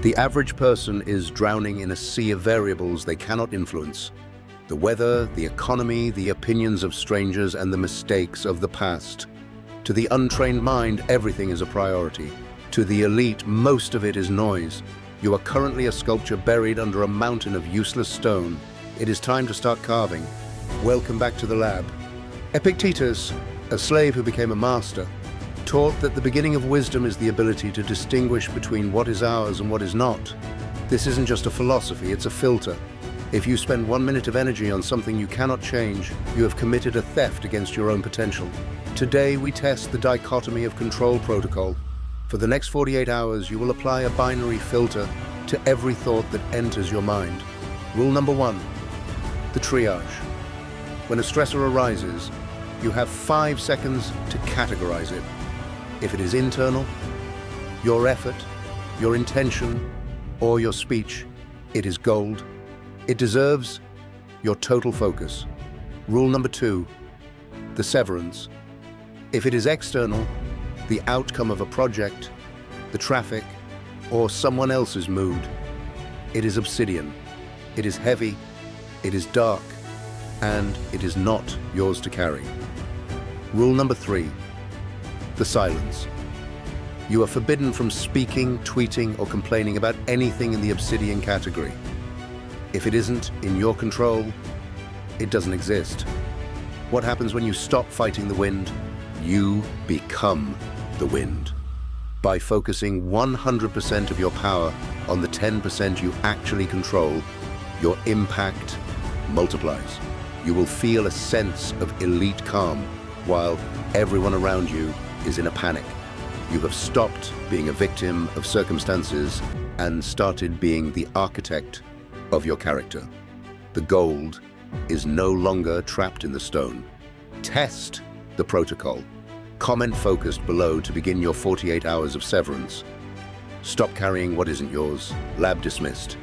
The average person is drowning in a sea of variables they cannot influence. The weather, the economy, the opinions of strangers, and the mistakes of the past. To the untrained mind, everything is a priority. To the elite, most of it is noise. You are currently a sculpture buried under a mountain of useless stone. It is time to start carving. Welcome back to the lab. Epictetus, a slave who became a master, taught that the beginning of wisdom is the ability to distinguish between what is ours and what is not. This isn't just a philosophy, it's a filter. If you spend 1 minute of energy on something you cannot change, you have committed a theft against your own potential. Today we test the Dichotomy of Control protocol. For the next 48 hours, you will apply a binary filter to every thought that enters your mind. Rule number 1, the triage. When a stressor arises, you have 5 seconds to categorize it. If it is internal, your effort, your intention, or your speech, it is gold. It deserves your total focus. Rule number 2, the severance. If it is external, the outcome of a project, the traffic, or someone else's mood, it is obsidian. It is heavy, it is dark, and it is not yours to carry. Rule number 3, the silence. You are forbidden from speaking, tweeting, or complaining about anything in the obsidian category. If it isn't in your control, it doesn't exist. What happens when you stop fighting the wind? You become the wind. By focusing 100% of your power on the 10% you actually control, your impact multiplies. You will feel a sense of elite calm while everyone around you is in a panic. You have stopped being a victim of circumstances and started being the architect of your character. The gold is no longer trapped in the stone. Test the protocol. Comment focused below to begin your 48 hours of severance. Stop carrying what isn't yours. Lab dismissed.